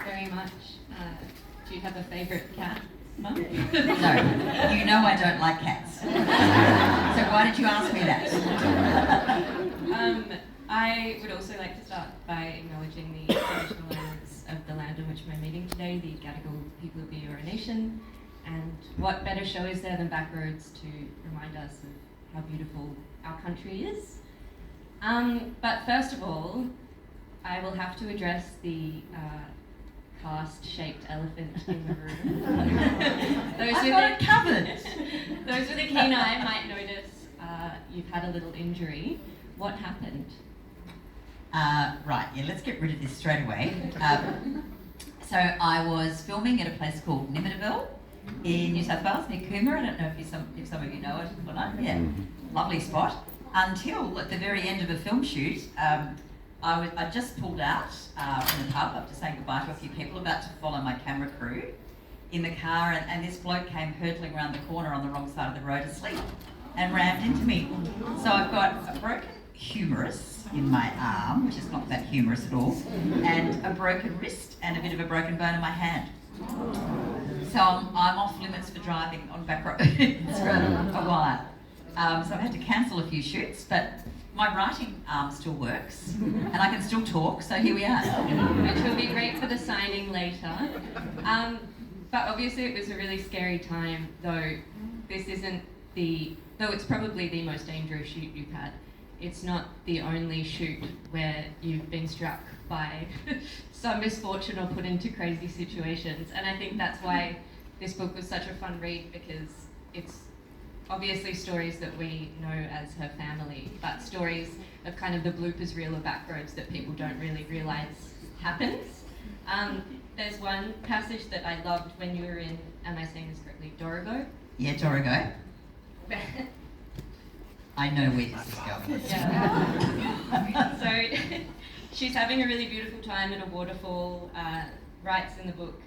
very much. Do you have a favourite cat, Mum? No, you know I don't like cats. So why did you ask me that? I would also like to start by acknowledging the traditional owners of the land on which we're meeting today, the Gadigal people of the Eora Nation, and what better show is there than Backroads to remind us of how beautiful our country is. But first of all, I will have to address the cast-shaped elephant in the room. I've got it covered. Those with a keen eye might notice you've had a little injury. What happened? Right, yeah, let's get rid of this straight away. So I was filming at a place called Nimmitiville in New South Wales, near Cooma. I don't know if some of you know it or not. Yeah, lovely spot. Until at the very end of a film shoot, I just pulled out from the pub after saying goodbye to a few people, about to follow my camera crew in the car, and this bloke came hurtling around the corner on the wrong side of the road asleep and rammed into me. So I've got a broken humerus in my arm, which is not that humorous at all, and a broken wrist and a bit of a broken bone in my hand. So I'm off limits for driving on back roads for a while. So I've had to cancel a few shoots, but my writing arm still works and I can still talk, so here we are. Which will be great for the signing later. But obviously it was a really scary time, though though it's probably the most dangerous shoot you've had. It's not the only shoot where you've been struck by some misfortune or put into crazy situations. And I think that's why this book was such a fun read, because it's obviously stories that we know as her family, but stories of kind of the bloopers reel of Backroads that people don't really realise happens. There's one passage that I loved when you were in, am I saying this correctly, Dorrigo? Yeah, Dorrigo. I know where this is going. Yeah. So she's having a really beautiful time at a waterfall, writes in the book,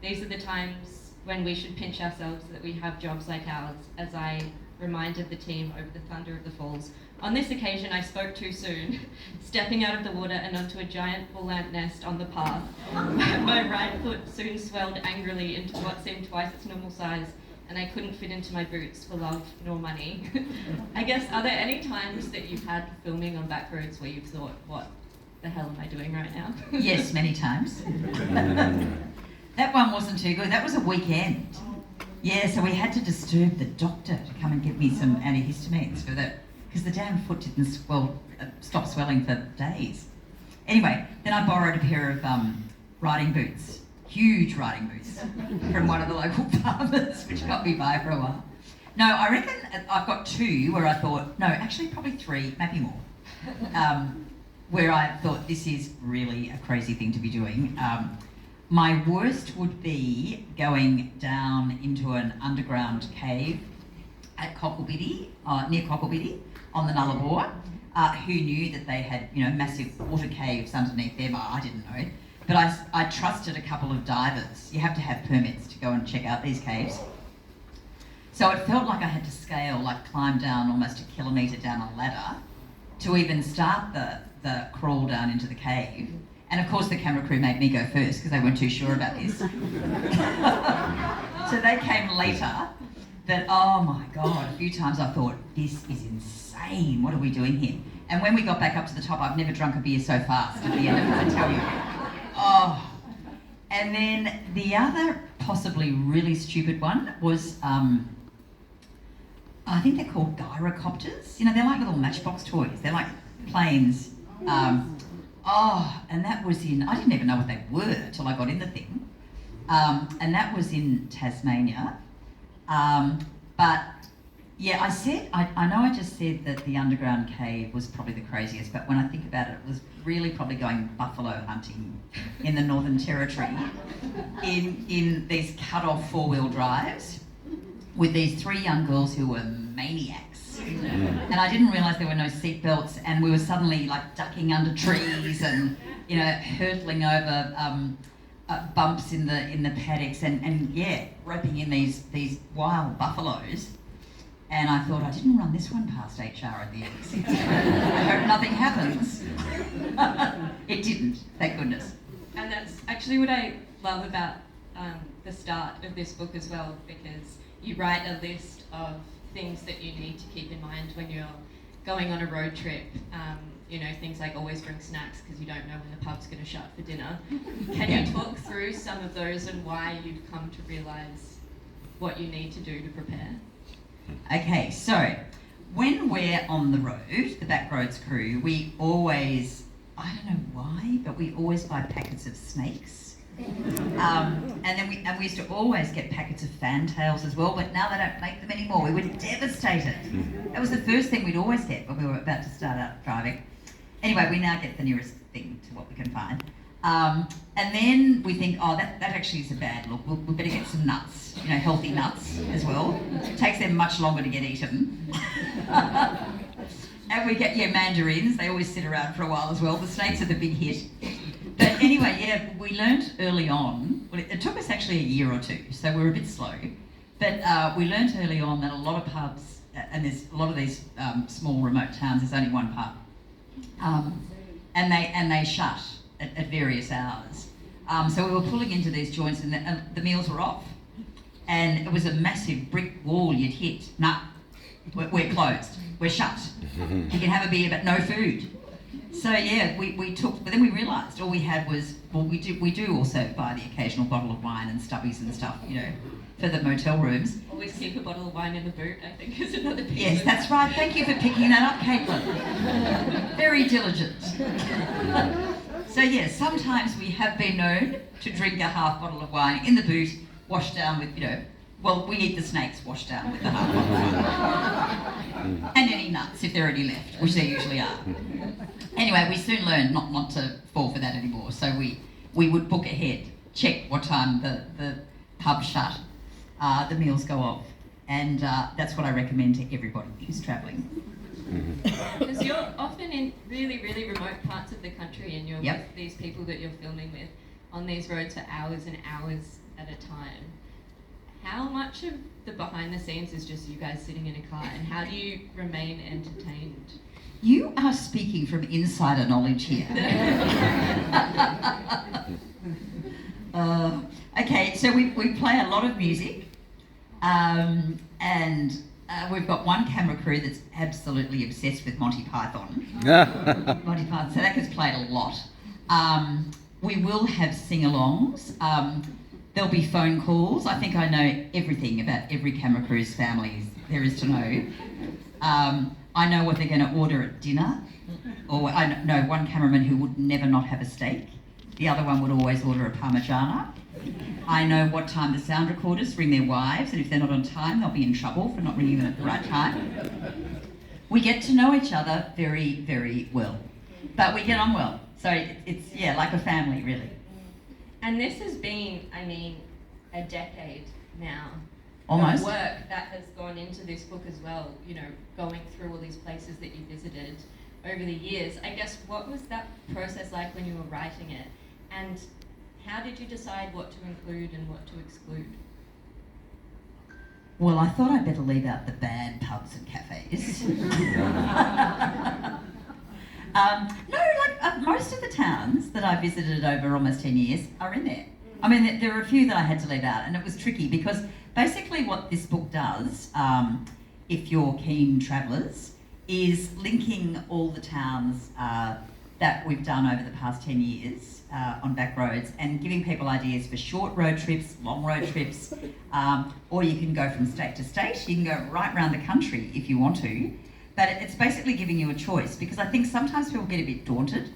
"These are the times when we should pinch ourselves that we have jobs like ours, as I reminded the team over the thunder of the falls. On this occasion, I spoke too soon, stepping out of the water and onto a giant bull ant nest on the path. My right foot soon swelled angrily into what seemed twice its normal size, and I couldn't fit into my boots for love nor money." I guess, are there any times that you've had filming on Backroads where you've thought, what the hell am I doing right now? Yes, many times. That one wasn't too good. That was a weekend. Yeah, so we had to disturb the doctor to come and give me some antihistamines for that, because the damn foot didn't stop swelling for days. Anyway, then I borrowed a pair of riding boots, huge riding boots, from one of the local farmers, which got me by for a while. No, I reckon I've got two where I thought, no, actually probably three, maybe more, where I thought this is really a crazy thing to be doing. My worst would be going down into an underground cave at Cocklebiddy, near Cocklebiddy, on the Nullarbor. Who knew that they had, massive water caves underneath there? I didn't know. But I trusted a couple of divers. You have to have permits to go and check out these caves. So it felt like I had to climb down almost a kilometre down a ladder to even start the crawl down into the cave. And of course the camera crew made me go first because they weren't too sure about this. So they came later. But oh my God, a few times I thought, this is insane. What are we doing here? And when we got back up to the top, I've never drunk a beer so fast at the end of it, I tell you. Oh. And then the other possibly really stupid one was, I think they're called gyrocopters. They're like little matchbox toys. They're like planes. And that was I didn't even know what they were till I got in the thing. And that was in Tasmania. But yeah, I know I just said that the underground cave was probably the craziest, but when I think about it, it was really probably going buffalo hunting in the Northern Territory in these cut-off four-wheel drives with these three young girls who were maniacs. And I didn't realise there were no seatbelts, and we were suddenly like ducking under trees and, hurtling over bumps in the paddocks and roping in these wild buffaloes. And I thought, I didn't run this one past HR at the exit. I hope nothing happens. It didn't, thank goodness. And that's actually what I love about the start of this book as well, because you write a list of things that you need to keep in mind when you're going on a road trip. You know, things like always bring snacks because you don't know when the pub's going to shut for dinner. Can you talk through some of those and why you've come to realise what you need to do to prepare? Okay, so when we're on the road, the Backroads crew, we always, I don't know why, but we always buy packets of snakes. And then we used to always get packets of fantails as well, but now they don't make them anymore. We were devastated. That was the first thing we'd always get when we were about to start out driving. Anyway, we now get the nearest thing to what we can find. And then we think, oh, that actually is a bad look. We better get some nuts, you know, healthy nuts as well. It takes them much longer to get eaten. And we get, mandarins. They always sit around for a while as well. The snakes are the big hit. But anyway, we learnt early on, well, it took us actually a year or two, so we were a bit slow. But we learnt early on that a lot of pubs, and there's a lot of these small remote towns, there's only one pub. And they shut at various hours. So we were pulling into these joints and the meals were off. And it was a massive brick wall you'd hit. Nah, we're closed. We're shut. You can have a beer but no food. So we took, but then we realised all we had was, well, we do also buy the occasional bottle of wine and stubbies and stuff, you know, for the motel rooms. Always keep a bottle of wine in the boot, I think, is another piece. Yes, that's right. Thank you for picking that up, Caitlin. Very diligent. So yes, sometimes we have been known to drink a half bottle of wine in the boot, washed down with, well, we eat the snakes washed down with the half bottle. And any nuts, if there are any left, which there usually are. Anyway, we soon learned not to fall for that anymore. So we would book ahead, check what time the pub shut, the meals go off. And that's what I recommend to everybody who's travelling. Because you're often in really, really remote parts of the country and you're with these people that you're filming with on these roads for hours and hours at a time. How much of the behind the scenes is just you guys sitting in a car, and how do you remain entertained? You are speaking from insider knowledge here. Okay, so we play a lot of music, and we've got one camera crew that's absolutely obsessed with Monty Python. Monty Python, so that gets played a lot. We will have sing-alongs. There'll be phone calls. I think I know everything about every camera crew's families there is to know. I know what they're going to order at dinner. Or I know one cameraman who would never not have a steak. The other one would always order a Parmigiana. I know what time the sound recorders ring their wives, and if they're not on time, they'll be in trouble for not ringing them at the right time. We get to know each other very, very well. But we get on well. So it's like a family, really. And this has been, a decade now. Almost. The work that has gone into this book as well, going through all these places that you visited over the years. I guess, what was that process like when you were writing it? And how did you decide what to include and what to exclude? Well, I thought I'd better leave out the bad pubs and cafes. Most of the towns that I visited over almost 10 years are in there. There are a few that I had to leave out, and it was tricky because basically what this book does, if you're keen travellers, is linking all the towns that we've done over the past 10 years on Backroads and giving people ideas for short road trips, long road trips, or you can go from state to state. You can go right around the country if you want to. But it's basically giving you a choice, because I think sometimes people get a bit daunted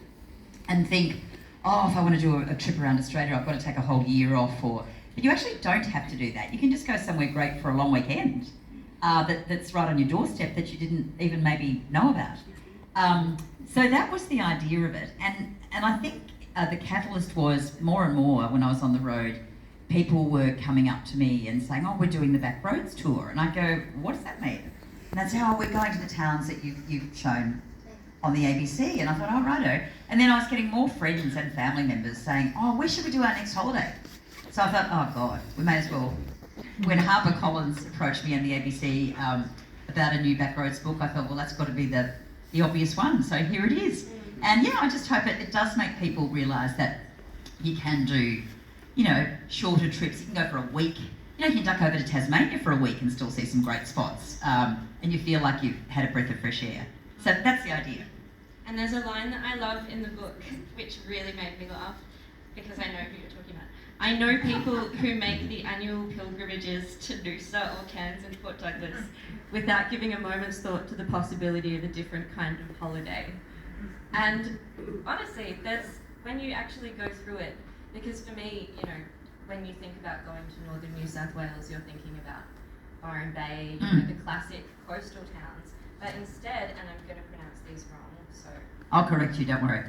and think, if I want to do a trip around Australia, I've got to take a whole year off. But you actually don't have to do that. You can just go somewhere great for a long weekend that's right on your doorstep that you didn't even maybe know about. So that was the idea of it. And I think the catalyst was more and more when I was on the road, people were coming up to me and saying, we're doing the Backroads tour. And I go, what does that mean? And they'd say, we're going to the towns that you've shown on the ABC. And I thought, righto. And then I was getting more friends and family members saying, where should we do our next holiday? So I thought, God, we may as well. When HarperCollins approached me and the ABC about a new Backroads book, I thought, well, that's got to be the obvious one. So here it is. And I just hope it does make people realise that You can do, shorter trips. You can go for a week. You can duck over to Tasmania for a week and still see some great spots. And you feel like you've had a breath of fresh air. So that's the idea. And there's a line that I love in the book, which really made me laugh, because I know who you're talking about. I know people who make the annual pilgrimages to Noosa or Cairns and Port Douglas without giving a moment's thought to the possibility of a different kind of holiday. And honestly, when you actually go through it, because for me, when you think about going to northern New South Wales, you're thinking about Byron Bay, the classic coastal towns. But instead, and I'm going to pronounce these wrong, so... I'll correct you, don't worry.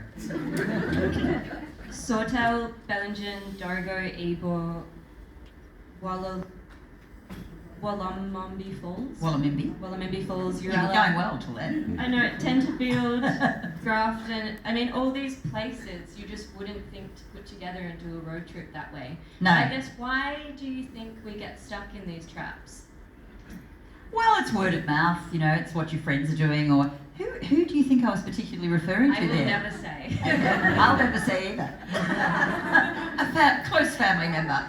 Sawtell, Bellingen, Dorrigo, Ebor, Wallumbamby Falls. Wallumbamby Falls, You're Uralla. going well till then. I know, Tenterfield, Grafton. I mean, all these places you just wouldn't think to put together and do a road trip that way. No. I guess, why do you think we get stuck in these traps? Well, it's word of mouth, it's what your friends are doing, or who do you think I was particularly referring to I will there? never say. I'll never say either. A close family member.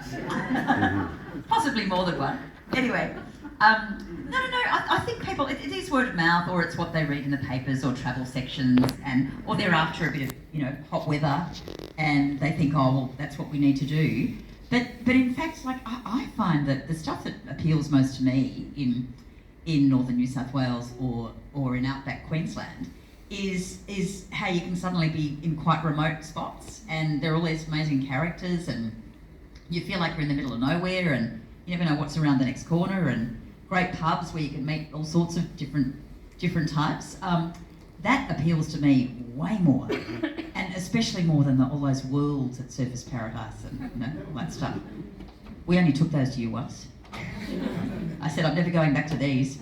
Possibly more than one. Anyway, no, I think people, it is word of mouth, or it's what they read in the papers or travel sections, or they're after a bit of, hot weather, and they think, oh, well, that's what we need to do. But in fact, I find that the stuff that appeals most to me in northern New South Wales or in outback Queensland is how you can suddenly be in quite remote spots, and there are all these amazing characters, and you feel like you're in the middle of nowhere, and you never know what's around the next corner, and great pubs where you can meet all sorts of different types. That appeals to me way more, and especially more than all those worlds at Surfers Paradise and all that stuff. We only took those to you once. I said I'm never going back to these.